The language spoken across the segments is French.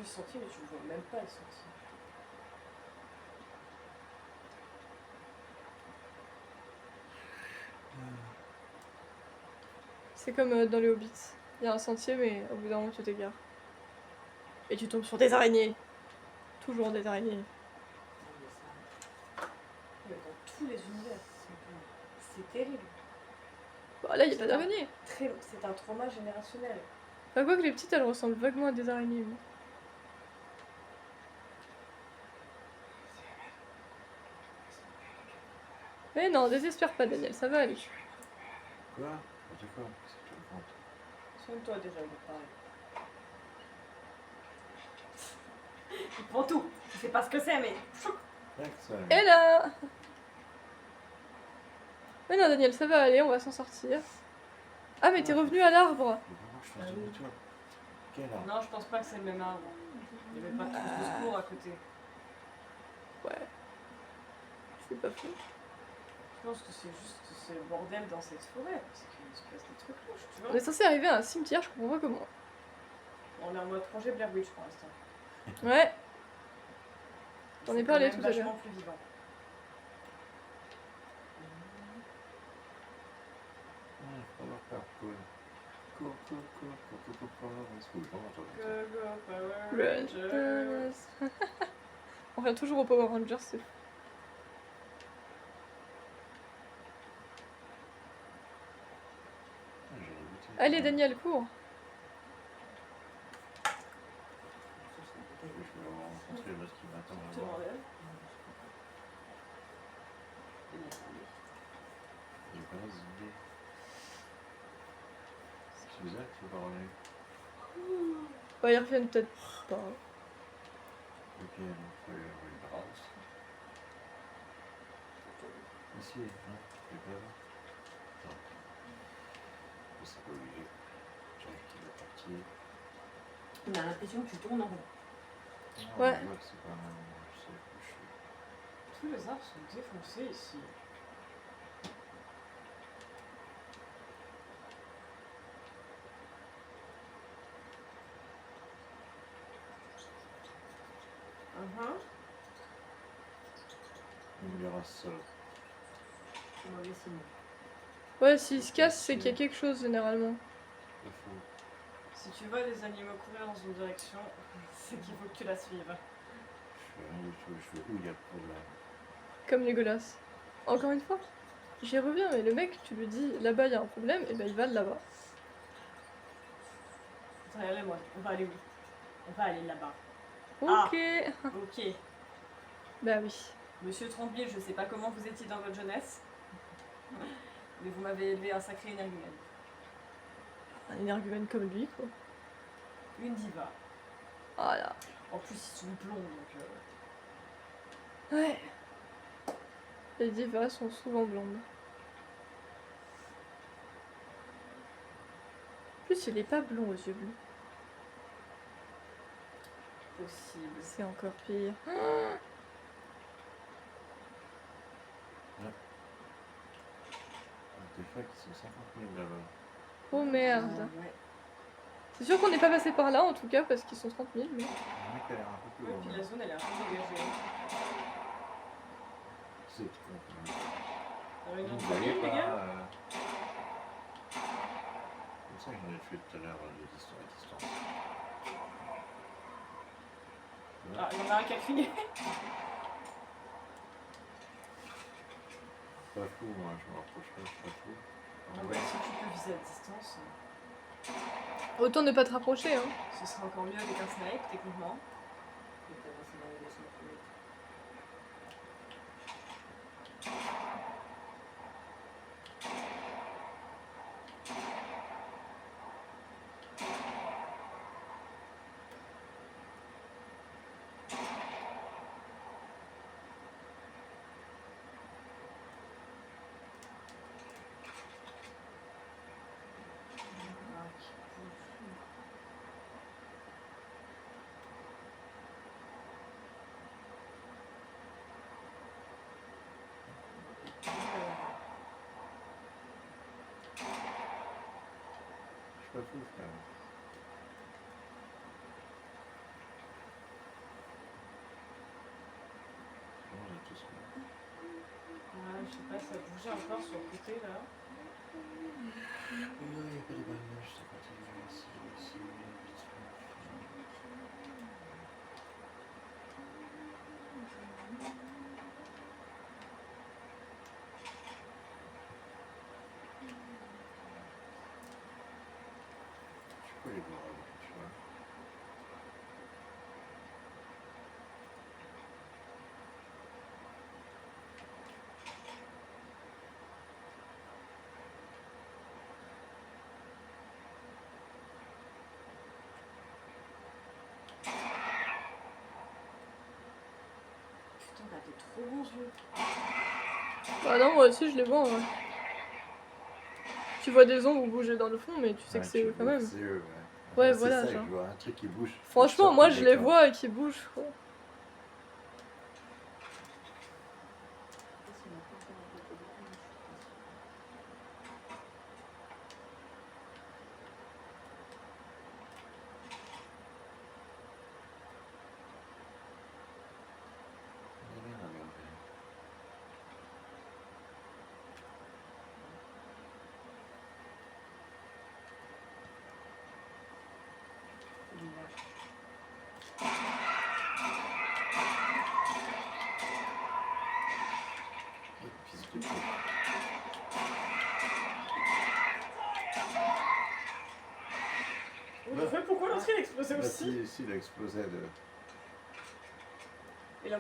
suis le sentier, mais tu ne vois même pas le sentier. C'est comme dans les Hobbits. Il y a un sentier, mais au bout d'un moment, tu t'égares. Et tu tombes sur des araignées. Toujours des araignées. Non, mais ça... Mais dans tous les univers, c'est terrible. Bah là, il y a pas d'araignées. C'est un trauma générationnel. Enfin, quoi que les petites, elles ressemblent vaguement à des araignées. Mais... Mais non, désespère pas, Daniel, ça va aller. Quoi? D'accord, qu'est-ce que tu racontes? Soigne-toi déjà, il parler. Il prend tout. Je sais pas ce que c'est, mais... Et là! Mais non, Daniel, ça va aller, on va s'en sortir. Ah, mais t'es revenu à l'arbre. Je fais demi-tour. Quel arbre? Non, je pense pas que c'est le même arbre. Il y avait pas tout de secours à côté. Ouais. C'est pas fou. Je pense que c'est juste ce bordel dans cette forêt. Parce qu'il se passe des trucs louches, tu vois. On est censé arriver à un cimetière, je comprends pas comment. On est en mode projet Blair Witch pour l'instant. Ouais. J'en ai parlé tout à l'heure. C'est vachement plus vivant. Faut avoir peur, cool. Cool. Go, Power Rangers. On revient toujours au Power Rangers, c'est fou. Allez, Daniel, cours. Je vais rencontrer l'autre qui m'attend Tu là-bas. m'enlèves. J'ai pas d'idée. C'est bizarre que tu vas revenir. Bah, ils reviennent peut-être pas. Ok, donc il faut une brasse. Ici, non? C'est pas là? Non. C'est pas obligé. J'ai qui va partir. On a l'impression que tu tournes en rond. Non, Ouais. je vois que c'est pas mal. Je sais où je suis. Tous les arbres sont défoncés ici. On verra ça. C'est mauvais signe. Ouais, s'ils se cassent, c'est qu'il y a quelque chose généralement. Pas fou. Si tu vois des animaux courir dans une direction, c'est qu'il faut que tu la suives. Je fais rien du tout. Je fais où il y a le problème. Comme Legolas. Encore une fois, j'y reviens, mais le mec, tu lui dis là-bas il y a un problème, et ben il va là-bas. Regardez-moi, on va aller où? On va aller là-bas. Ok. Ok. Bah oui. Monsieur Trombier, je sais pas comment vous étiez dans votre jeunesse, mais vous m'avez élevé un sacré énergumène. Un énergumène comme lui, quoi. Une diva. Voilà. En plus, ils sont blonds, donc... Ouais. Les divas sont souvent blondes. En plus, il est pas blond aux yeux bleus. Possible. C'est encore pire. Des fois qui sont 50 000 là-bas. Oh merde. Ouais. C'est sûr qu'on n'est pas passé par là, en tout cas, parce qu'ils sont 30 000, mais... Le mec a l'air un peu plus Ouais, loin. puis la zone, elle est un peu dégagée. C'est con quand même. On a une Vous autre voyez ligne, les pas... gars C'est ça que j'en ai tué tout à l'heure, les histoires à distance. Ah, il y en a un qui a crié. Pas fou, moi, je me rapproche pas, je suis pas fou. Ah ouais, si tu peux viser à distance, Autant ne pas te rapprocher, hein. ce serait encore mieux avec un snipe, techniquement. Je suis pas fou, frère. rentrée là. Il n'y a pas de barrage, c'est parti. Ici. Je peux les voir, tu vois. Putain, t'as des trop bons yeux. Bah non, moi aussi je les vois en vrai. Tu vois des ombres bouger dans le fond, mais tu sais que c'est eux quand même. C'est eux, Ouais, ouais. voilà, C'est ça, genre. je vois un truc qui bouge. Franchement, Sort moi du je les décor. vois et qui bougent, quoi. Il y a rien à regarder. Et puis, c'est tout. Oui, en fait, pourquoi l'autre il explosait Bah, aussi si, il a explosé de... Et là,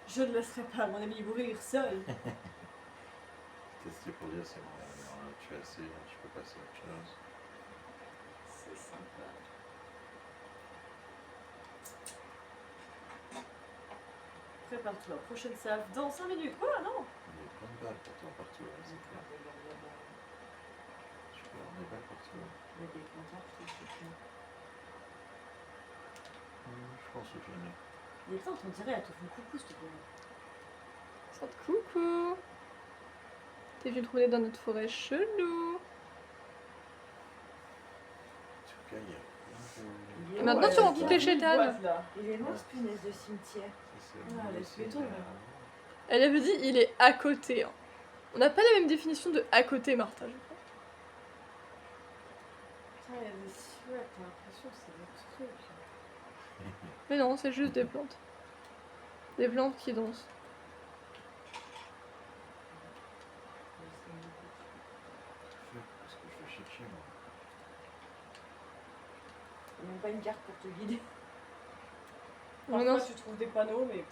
je ne laisserai pas mon ami mourir seul. C'était pour dire, c'est bon, tu as assez, tu peux passer à autre chose. C'est sympa. Prépare-toi, prochaine salve dans 5 minutes. Quoi, non? Il y a plein de balles pourtant partout, là, c'est clair. Tu peux avoir des balles partout. Il y a des contacts, je sais pas. Je pense que j'en ai. Les plantes, on dirait, elles te font coucou, s'il te plaît. Sorte coucou. T'es venu trouver dans notre forêt chelou. En tout cas, il y a plein de... Il est Maintenant, où, tu rentres il toutes est les chétanes. boîte, là. Il est loin ce punaise de cimetière. Ça, Ah, c'est laisse les tombes, là. Elle avait dit il est à côté. Hein. On n'a pas la même définition de à côté, Martha, je crois. Putain, il y a des silhouettes, t'as l'impression que c'est des trucs. Mais non, c'est juste des plantes. Des plantes qui dansent. Parce que je vais chercher, moi. Il n'y a même pas une carte pour te guider. Non, Parfois, non, tu trouves des panneaux, mais...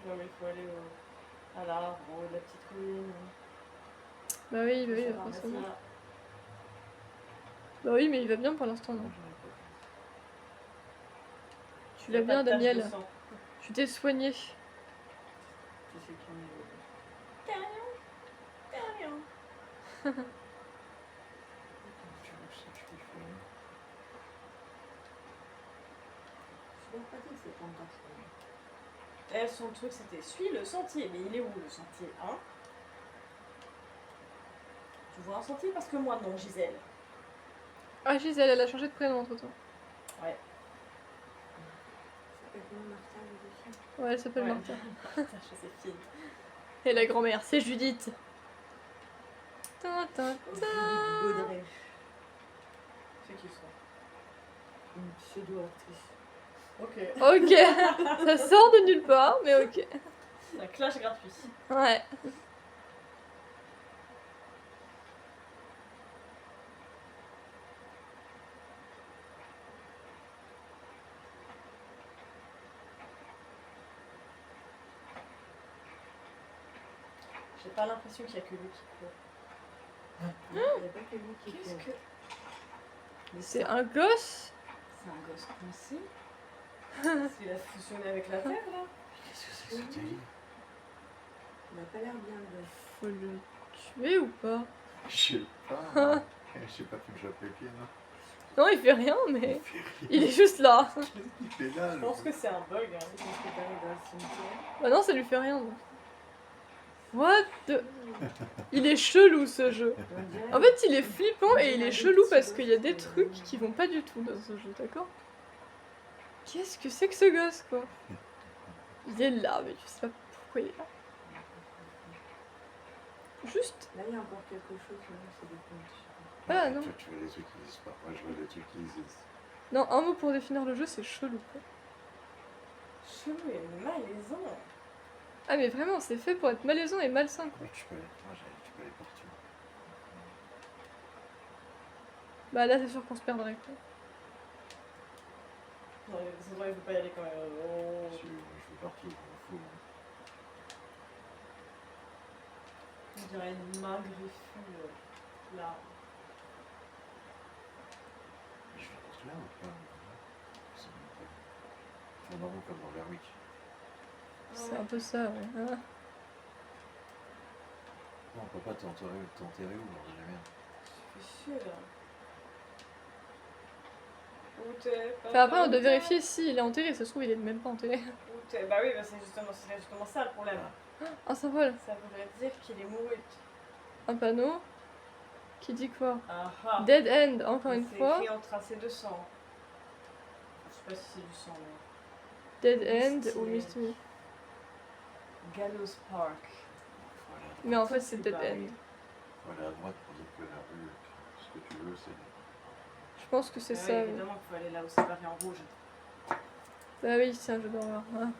Non, mais il faut aller à l'arbre, au haut de la petite colline. bah oui, Ça va, forcément. là. Bah oui, mais il va bien pour l'instant, non. Tu Il y a l'as pas bien, de tache de Daniel. sang. Tu t'es soigné. Tu sais qui on est. T'as rien. T'as rien. Tu vois, ça, je peux faire. Je ne pas dit que c'est en taxe. Et son truc, c'était suis le sentier. Mais il est où le sentier, hein? Tu vois un sentier? Parce que moi, non, Gisèle. Ah, Gisèle, elle a changé de prénom entre temps. Ouais. Ça s'appelle comment Martha, le dessus? Ouais, elle s'appelle Ouais. Martha. Joséphine. Et la grand-mère, c'est Judith. Tintin. Gaudret. C'est qui ça? Une pseudo-actrice. Ok. Ok, ça sort de nulle part, mais ok. Un clash gratuit. Ouais. J'ai pas l'impression qu'il y a que lui qui court. Il n'y a pas que lui qui Qu'est-ce court. que. Mais C'est un gosse. C'est un gosse coincé. Il a fusionné avec la terre là. Qu'est-ce que c'est que ce délire? Il n'a pas l'air bien, le gosse. Faut le tuer ou pas? Je sais pas. Je sais pas, faut que j'appelle pied, non? Non, il fait rien, mais Il fait rien. il est juste là. Il fait là, Je le pense que c'est un bug. Hein. C'est parce que t'arrives dans le cimetière. Bah non, ça lui fait rien. donc. What the... Il est chelou ce jeu. On dirait- En fait, il est flippant et il est chelou parce qu'il y a des trucs qui vont pas du tout dans ce jeu, d'accord? Qu'est-ce que c'est que ce gosse, quoi? Il est là, mais je sais pas pourquoi il est là. Juste. Là, il y a encore quelque chose, mais c'est des comptes. Ah, non. Toi, tu vois des trucs qui existent pas. Moi, je vois des trucs qui existent. Non, un mot pour définir le jeu, c'est chelou, quoi. Chelou et malaisant. Ah, mais vraiment, c'est fait pour être malaisant et malsain, quoi. Mais tu peux aller, tu peux aller partout. Bah là, c'est sûr qu'on se perdrait, quoi. Non, c'est vrai, il faut pas y aller quand même. Oh. Je vais partout, je m'en fous. On dirait une main griffue là. Je vais partout là ou pas? C'est bon, pas. On en rond comme dans Verwick. C'est un peu ça, ouais. Ah. Non, on peut pas t'enterrer où, bordel de merde. Je suis chier là. Où t'es? Enfin, après, on doit vérifier s'il est enterré. Ça se trouve, il est même pas enterré. Où t'es? Bah oui, bah c'est justement ça le problème. Un symbole. Ça voudrait dire qu'il est mouru. Un panneau. Qui dit quoi? Ah ah. Dead end, encore une fois. C'est écrit en tracé de sang. Je sais pas si c'est du sang, mais. Dead end Misty. ou Misty. Gallows Park. Faut aller à droite. Mais en fait, Ça, c'est c'est dead pareil. end. Faut aller à droite pour dire que la rue, ce que tu veux, c'est. Je pense que c'est Ah ça. oui, Oui. évidemment qu'il faut aller là où c'est marqué en rouge. Bah oui, c'est un jeu d'horreur. Ah.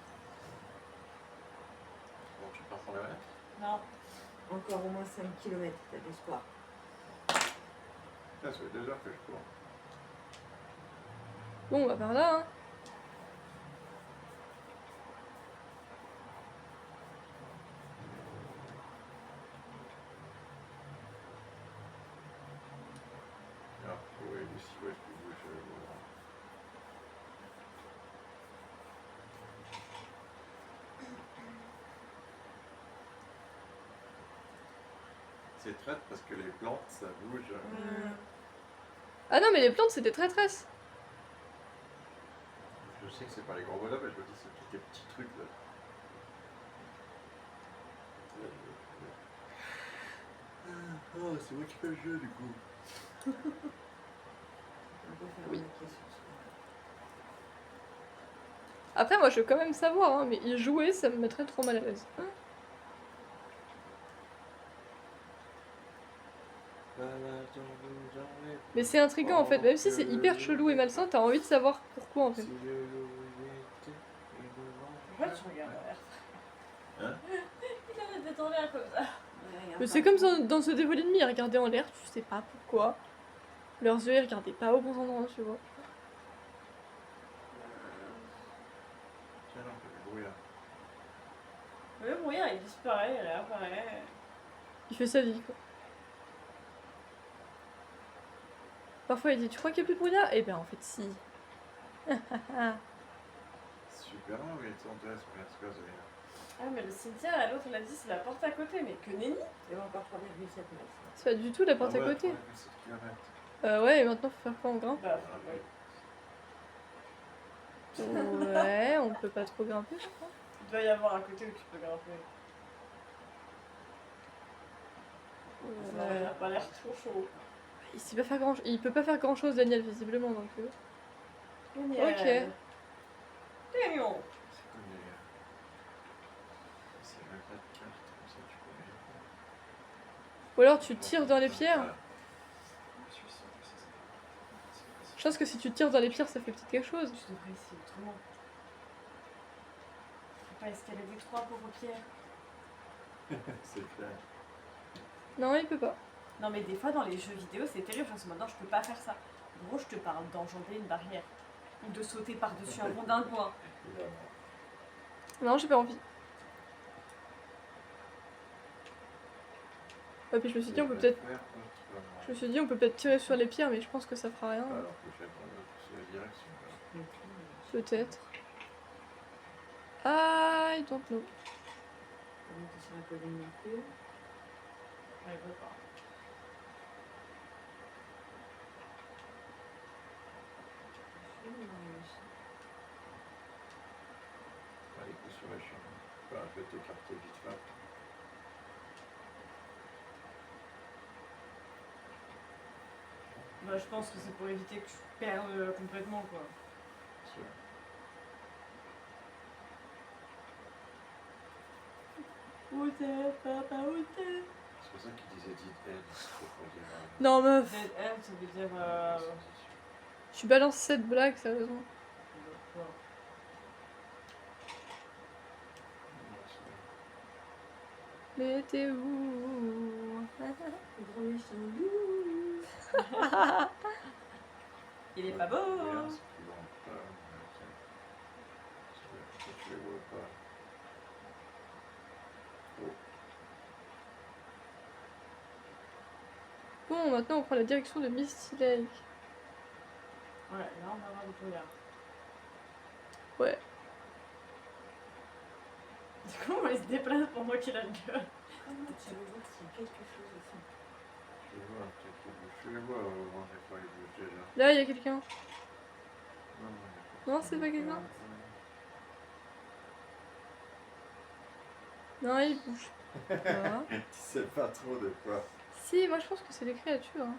Bon, tu pars pour la mer? Non. Encore au moins 5 km, t'as de l'espoir. Ça fait 2 heures que je cours. Bon, on va par là, hein. Ah, ouais, ici, ouais, je peux bouger. C'est traite parce que les plantes, ça bouge. Ah non, mais les plantes, c'était traîtresse. Je sais que c'est pas les gros bonhommes, mais je me dis c'est tous les petits trucs là. Oh, c'est moi qui fais le jeu du coup. On peut faire Oui. un maquis sur ça. Après, moi, je veux quand même savoir, hein, mais y jouer, ça me mettrait trop mal à l'aise. Mais c'est intriguant en fait, même si c'est hyper chelou et malsain, t'as envie de savoir pourquoi en fait. Pourquoi tu regardes en l'air? Hein? Il arrête d'être en l'air comme ça. Mais c'est comme dans ce dévolu de ils regardaient en l'air, tu sais pas pourquoi. Leurs yeux, ils regardaient pas au bon endroit, tu vois. Tiens, non, fait du bruit là. Le brouillard il disparaît, il réapparaît. Il fait sa vie quoi. Parfois il dit, tu crois qu'il y a plus de brouillard? Eh ben en fait si. Super loin où il était enterré son père, c'est Ah mais le cimetière, l'autre l'a dit c'est la porte à côté, mais que nenni. Il y a encore 3,7 mètres. C'est pas du tout la porte à côté. 7 km. Ouais, et maintenant faut faire quoi, on grimpe? Bah oui. Ouais, on peut pas trop grimper je crois. Il doit y avoir un côté où tu peux grimper. Ça n'a pas l'air trop chaud. Il sait pas faire grand il peut pas faire grand chose Daniel visiblement donc. Génial. C'est mignon. C'est comme les. C'est même pas de carte, comme ça tu peux aller. Ou alors tu tires dans les pierres. Voilà. Je pense que si tu tires dans les pierres ça fait peut-être quelque chose. Je devrais essayer autrement. Faut pas escalader 3 pauvres pierres. C'est clair. Non, il peut pas. Non mais des fois dans les jeux vidéo c'est terrible, je pense maintenant je peux pas faire ça. En gros je te parle d'enjamber une barrière. Ou de sauter par-dessus un rondin de bois. Non, j'ai pas envie. Ouais, puis je me suis dit, on peut peut-être. Je me suis dit, on peut peut-être tirer sur les pierres, mais je pense que ça fera rien. Alors que je vais dans la direction. Peut-être. I don't know. On monte sur la colline non plus. Ouais, je veux pas. Allez, coup sur la chambre. Bah, je vais t'écarter vite fait. Bah je pense que c'est pour éviter que tu perdes complètement quoi. Sûr. Où t'es, papa, où t'es? C'est pour ça qu'il disait Dead End. Faut pas dire, Non, meuf, Dead end, ça veut dire. tu balances cette blague, sérieusement. Quoi? Mais t'es où? Le grand méchant loup. Il est pas beau, hein? C'est plus long que ça. Tu les vois pas. Bon, maintenant on prend la direction de Misty Lake. Ouais, là on va voir le brouillard. Ouais. Du coup, il se déplace pendant qu'il a le gueule. Comment tu veux voir s'il y a quelque chose ici? Je les vois, peut-être qu'ils bougent. Je les vois, on des fois ils bougent déjà. Là, il y a quelqu'un. Non, Non, c'est pas quelqu'un. Non, il bouge. Voilà. Tu sais pas trop de quoi. Si, moi je pense que c'est des créatures. Hein.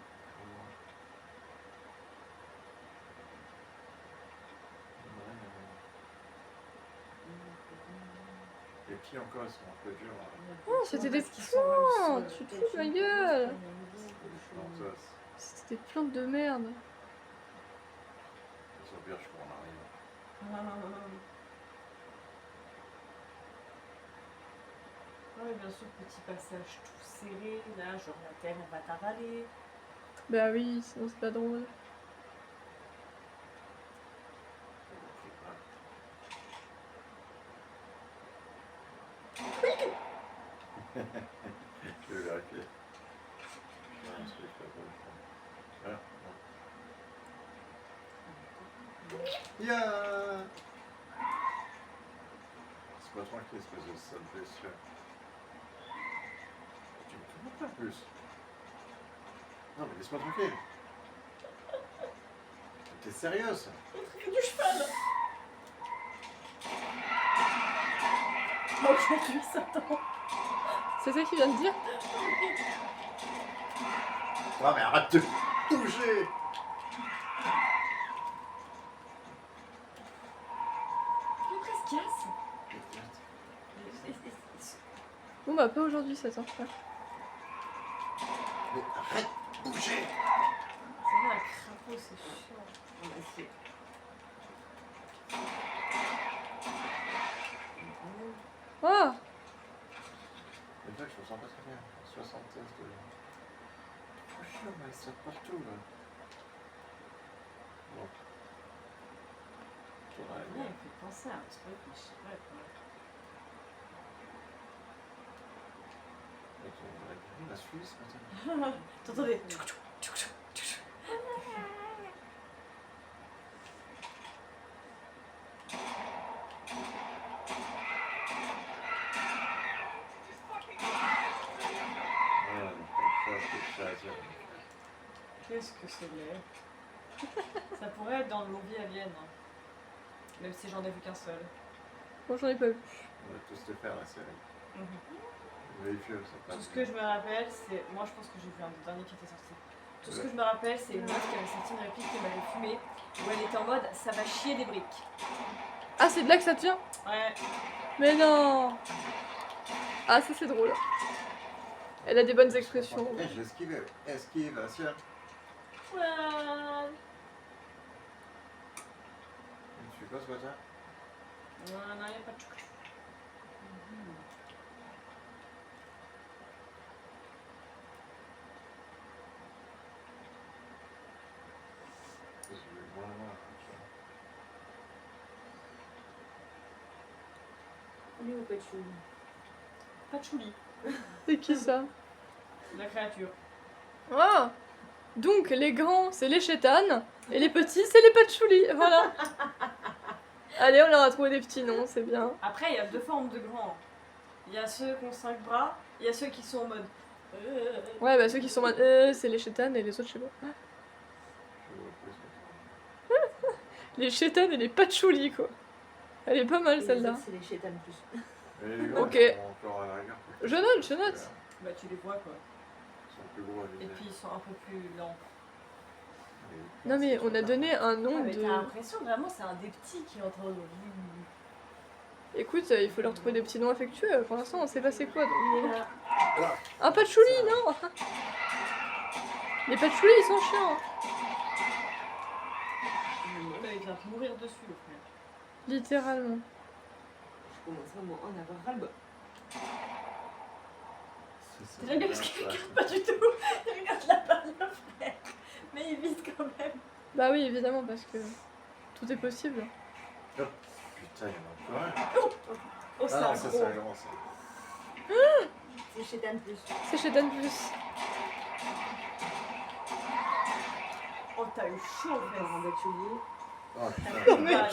Les pieds encore, ils sont un peu durs. Oh, c'était des Parce qu'ils sont plantes. même Tu te seuls. fous de ma gueule. Plantos. C'était des plantes de merde. Ils sont birches pour en arrière. Oui, bien sûr, petit passage tout serré, là, genre la terre, on va t'avaler. Bah oui, sinon c'est pas drôle. Je vais vérifier. Je vais essayer de faire ça. Ah, non. Yeah! C'est pas tranquille, espèce de sale blessure. Tu me fais pas plus. Non, mais laisse-moi tranquille. T'es sérieuse? Du cheval. Ok, lui, Satan. C'est ça qu'il vient de dire? Ah, mais arrête de bouger! Après, il se casse. Bon bah pas aujourd'hui, ça t'en pas. Mais arrête de bouger! C'est vrai, un crapaud, c'est chiant. On va essayer. Oh! Les vagues, je me sens pas très bien. 60 tests de... Oh, chiant, mais ils sortent partout, là. Bon. Faudrait Ouais, il me fait penser à un truc, mais je sais pas quoi. La Suisse, maintenant. T'entendais? Qu'est-ce que c'est laid? Ça pourrait être dans le lobby alien, hein. Même si j'en ai vu qu'un seul. Moi j'en ai pas vu. On va tous te faire la série. Vérifieux, c'est pas. Tout ce que je me rappelle, c'est. Moi, je pense que j'ai vu un des derniers qui était sorti. Tout ce que je me rappelle, c'est une meuf qui avait sorti une réplique qui m'avait fumé, où elle était en mode ça va chier des briques. Ah, c'est de là que ça vient? Ouais. Mais non! Ah, ça c'est drôle. Elle a des bonnes expressions. Eh, je l'esquive. Esquive, tiens. Ouais. Tu fais quoi ce matin? Non, non, il n'y a pas de choucou. Je vais moins loin. On est au Patchouli. Patchouli, C'est qui ça? la créature. Ah! Donc les grands c'est les chétanes et les petits c'est les patchoulis. Voilà. Allez, on leur a trouvé des petits noms, c'est bien. Après, il y a deux formes de grands. Il y a ceux qui ont 5 bras, il y a ceux qui sont en mode. Ouais, bah ceux qui sont en mode c'est les chétanes et les autres je sais pas. Je vois plus ce que Les chétanes et les patchoulis quoi. Elle est pas mal Et les celle-là. autres, c'est les chétanes plus. Et les gars, Ok. ils sont encore à la rigueur. Je note, je note. Bah, tu les vois quoi. Ils sont plus gros à Et viser. puis ils sont un peu plus lents. Non mais on a donné un Ah, nom mais de... t'as l'impression vraiment c'est un des petits qui est en train de. Écoute, il faut leur trouver des petits noms affectueux. Pour l'instant, on sait pas c'est quoi. Donc... Ah, Un patchouli, non. Les patchoulis, ils sont chiants. Là, il vient de mourir dessus, le frère. Littéralement. Je commence vraiment à en avoir ras-le-bol. J'aime bien parce qu'il regarde pas du tout. Il regarde la balle, le frère. Mais il vise quand même. Bah oui, évidemment, parce que tout est possible. Putain, il y en a encore un. Oh, Ah ça non, ça, gros. c'est un grand, ça. C'est chez Dan Plus. C'est chez Dan Plus. Oh, t'as eu chaud, frère. Un bachelier. Oh, T'as putain. eu mal.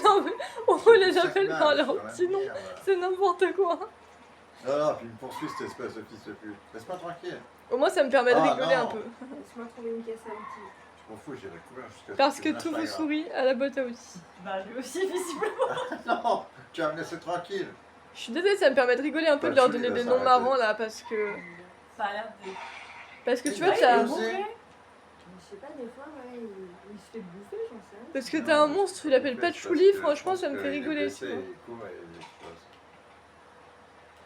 Non, mais on les appelle Chaque par match, leur dans la petit nom. merde. C'est n'importe quoi. Non, non, puis il me poursuit cette espèce de fils de pute. Laisse-moi tranquille. Au moins, ça me permet de Ah, rigoler non. un peu. Laisse-moi trouver une caisse à outils. Je m'en fous, j'irai courir jusqu'à Parce ce que tu tout vous lâches la sourit à la boîte à outils. Bah, lui aussi, visiblement. grappe. Non, tu vas me laisser tranquille. Je suis désolée, ça me permet de rigoler un peu, de leur Patchouli donner va des noms s'arrêter. marrants là, parce que. Ça a l'air de. Parce que Il tu vois, va t'as. exploser. Mais je sais pas, des fois, ouais, il se fait bouffer, j'en sais rien. Parce que t'as un monstre, tu l'appelles Patchouli, franchement, ça me fait rigoler, tu vois. Il court et il explose.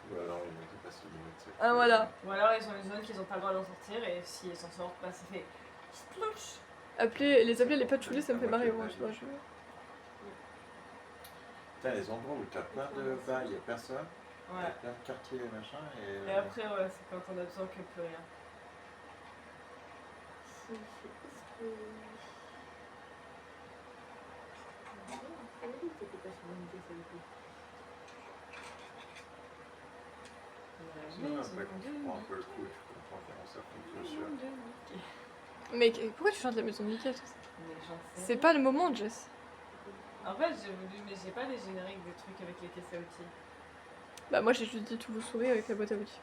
Ou alors il ne dépasse le limite. c'est Ah, que- voilà. Ou alors, ils ont une zone qu'ils ont pas le droit d'en sortir, et s'ils s'en sortent, bah, ça fait. Splouch. Les appeler les Patchouli, ça me fait marrer, moi, tu vois. Putain, les endroits où t'as plein de bas, il n'y a personne. Il y a Ouais. plein de quartiers et machin. Et après, ouais, c'est quand on a besoin que plus rien. Si, je sais pas ce que. Ah, oui, t'étais pas sur une caisse à outils. Sinon, après, quand tu prends un peu le coup, tu comprends comment ça fonctionne. Mais pourquoi tu chantes la maison de Mickey tout ça Mais j'en sais C'est rien. pas le moment, Jess. En fait, j'ai voulu, mais j'ai pas les génériques des trucs avec les caisses à outils. Bah, moi, j'ai juste dit tout vous sourit avec la boîte à outils.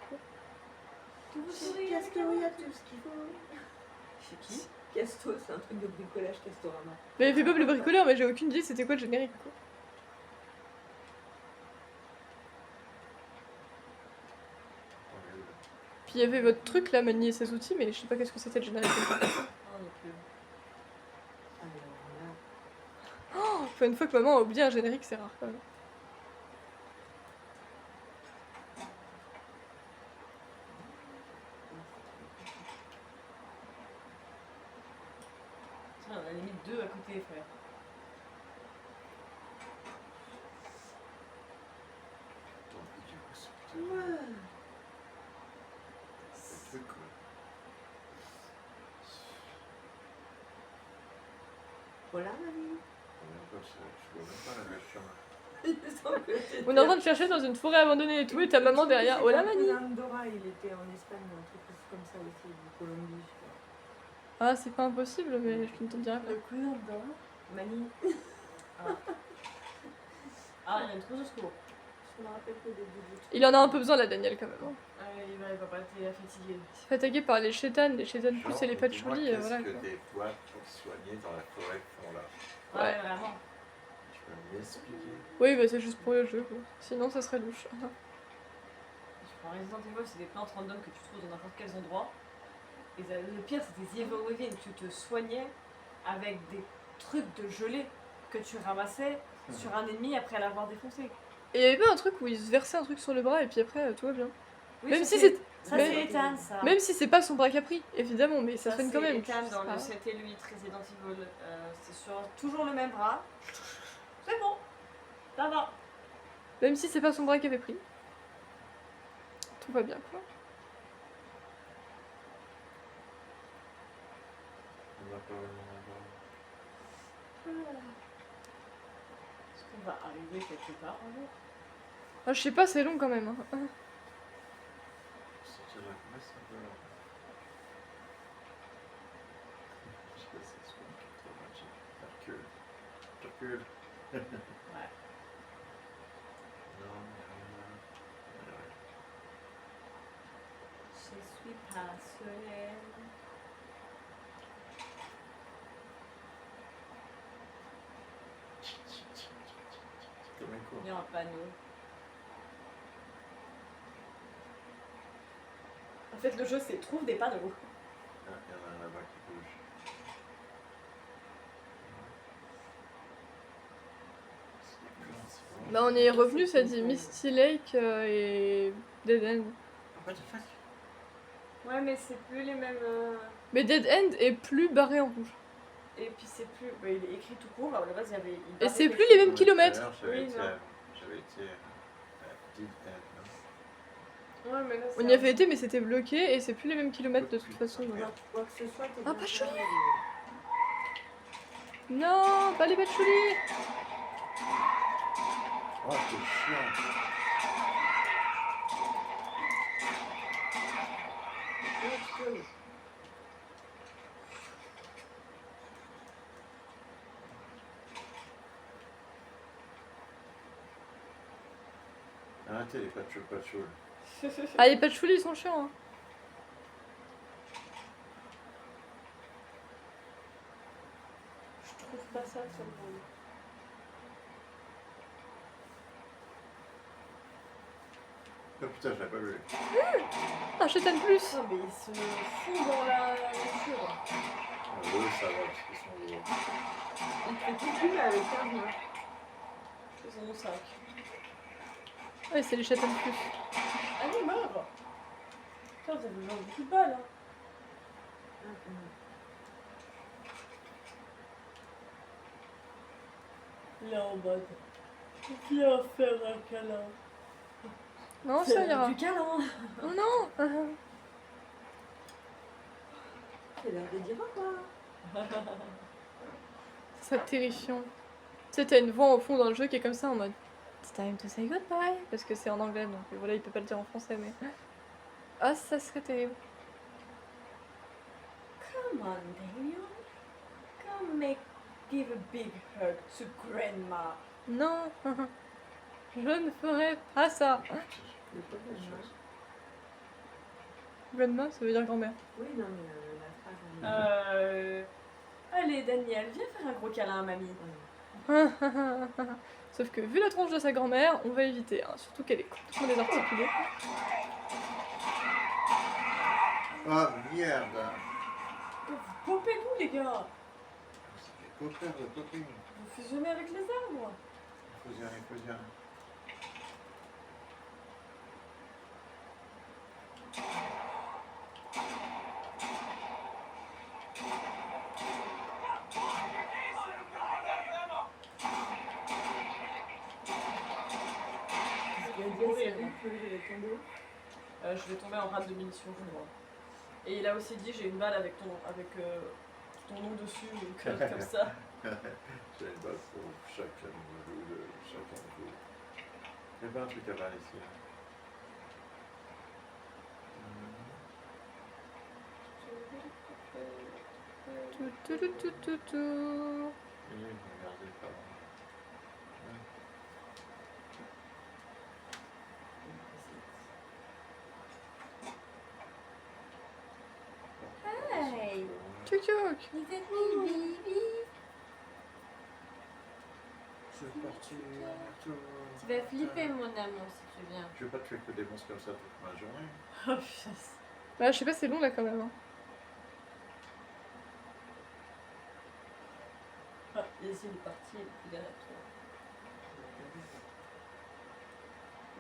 Castorama, tout ce qu'il faut. Chez qui? Casto, c'est un truc de bricolage Castorama. Mais il fait pas le bricoleur, mais j'ai aucune idée c'était quoi le générique, quoi. Puis il y avait votre truc là, manier ses outils, mais je sais pas qu'est-ce que c'était le générique. Oh, non plus. Alors là. Oh, faut une fois que maman a oublié un générique, c'est rare quand même. Tiens, on a limite deux à côté, frère. Voilà, mamie. Je vois même pas la belle chemin. Il me semble que t'étais- On est en train de chercher dans une forêt abandonnée et tout, et ta maman derrière. Oh la manie! Andorra, il était en Espagne, un truc comme ça aussi, en Colombie, je sais pas. Ah, c'est pas impossible, mais je ne te dirai pas. Le coup d'Andorre. Mani, Ah, il y a une trousse au secours. je me rappelle que des bouts de trucs. Il en a un peu besoin, la Daniel, quand même. hein. Ah, il va pas être fatigué. Il s'est fatigué par les chétanes plus et les patchoulis, voilà. Qu'est-ce Quoi. que des poils pour soigner dans la forêt font là? Ouais, vraiment. Tu peux m'expliquer? Oui, bah c'est juste pour le jeu, quoi. Sinon, ça serait louche. Tu prends Resident Evil, c'est des plantes random que tu trouves dans n'importe quel endroit. Et le pire, c'est des Evil Within. Tu te soignais avec des trucs de gelée que tu ramassais sur un ennemi après l'avoir défoncé. Et il y avait pas un truc où il se versait un truc sur le bras et puis après, tout va bien. Oui, Même ça, si c'est. Ça, même- c'est Ethan, ça. Même si c'est pas son bras capri, évidemment, mais ça traîne quand même. Ethan c'est dans pas- le 7 et 8 Resident Evil. C'est sur toujours le même bras. C'est bon. Ça va. Même si c'est pas son bras qui avait pris. Tout va bien, quoi. On n'a pas vraiment Est-ce qu'on va arriver quelque part un jour? Ah, je sais pas, c'est long quand même. hein. sortir de la messe un peu là. Je sais pas si c'est quoi, 80, je recule. Ouais. Non, il y a rien. Je suis pas seule. Comme un con. Il y a un panneau. En fait, le jeu, c'est trouve des panneaux. Ah, il y en a un là-bas qui bouge. C'est des plantes, c'est vraiment Bah on est revenu, ça dit Misty Lake et Dead End. What the fuck? Ouais, mais c'est plus les mêmes. Mais Dead End est plus barré en rouge. Et puis c'est plus. Bah, il est écrit tout court, alors à la base il y avait. Et c'est plus les mêmes Non, mais kilomètres. tout à l'heure, J'avais Oui, été, non. j'avais été Dead End, non? Ouais, mais là On y avait été, mais c'était bloqué et c'est plus les mêmes kilomètres de toute façon. donc. Non, quoi que ce soit, t'es Ah, bien pas sûr. chouette. Non, pas les patchoulis. Oh, c'est chiant. Arrêtez les patchoules. Ah, les patchoulis ils sont chiants. Hein. Je trouve pas ça très drôle. Oh putain, je l'ai pas vu. Achète un plus. Putain, mais ils se font dans la nature. Eux, ça va, parce qu'ils sont lourds. Il fait tout plus avec un mois. Ils en ont 5. Ouais, c'est les chatons plus. Allez, meurs. Putain, vous avez besoin de beaucoup de balles. Hein. Là en mode. Viens faire un câlin. Non, ça ira. Du câlin. Oh non. C'est l'air de dire au revoir. C'est terrifiant. Tu sais, t'as une voix au fond dans le jeu qui est comme ça en mode It's time to say goodbye. Parce que c'est en anglais donc voilà, il peut pas le dire en français mais. Ah, ça serait terrible. Come on, Daniel. Come give a big hug to Grandma. Non. Je ne ferai pas ça. Je fais pas de choses. Grandma, ça veut dire grand-mère. Oui, non, mais la phrase. Allez, Daniel, viens faire un gros câlin à mamie. Sauf que vu la tronche de sa grand-mère, on va éviter. Hein. Surtout qu'elle est complètement désarticulée. Ah merde! Vous popez-nous, les gars. C'est des copains de copines. Vous fusionnez avec les arbres. Il faut dire. Je vais tomber en rate de munitions, je vois. Et il a aussi dit j'ai une balle avec ton nom dessus, ou une connerie comme ça. J'ai une balle pour chacun de vous. Il y a pas un truc à balle ici. Là. Tout. Et regardez pas. Hey, Tchouk. C'est parti. tu vas flipper mon amour si tu viens. Je vais pas tuer que des monstres comme ça toute ma journée. Oh putain. Bah, je sais pas, c'est long là quand même. Hein. Ah, Izzy, il est parti, il est plus derrière toi.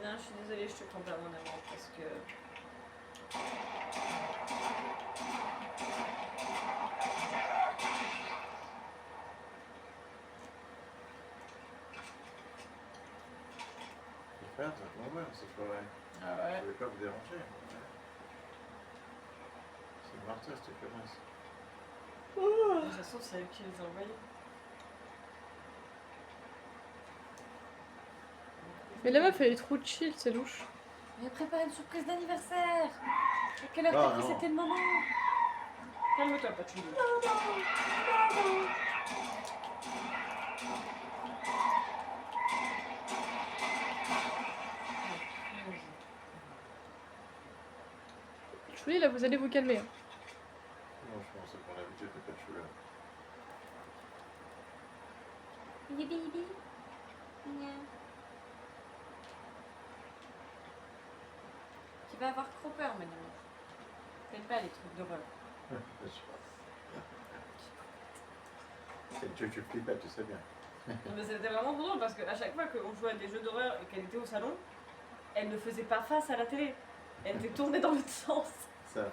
Non, je suis désolée, je te prends pas mon amour parce que. Faut faire ça moi-même cette forêt. Ah ouais. Je vais pas vous déranger. C'est Martha cette connasse. De toute façon, c'est elle qui les a envoyés. Mais la meuf elle est trop chill, c'est louche. Mais prépare une surprise d'anniversaire. À quelle heure Non, t'as cru non. c'était le moment? Calme-toi, pas tu Chouli là, vous allez vous calmer. Hein. Non, je pense qu'on a l'habitude de pas de chou là. Bibi. Tu vas avoir trop peur, madame. Faites pas les trucs d'horreur. C'est le jeu que tu flippes, tu sais bien. Mais c'était vraiment trop drôle parce qu'à chaque fois qu'on jouait à des jeux d'horreur et qu'elle était au salon, elle ne faisait pas face à la télé. Elle était tournée dans l'autre sens. Ça a fait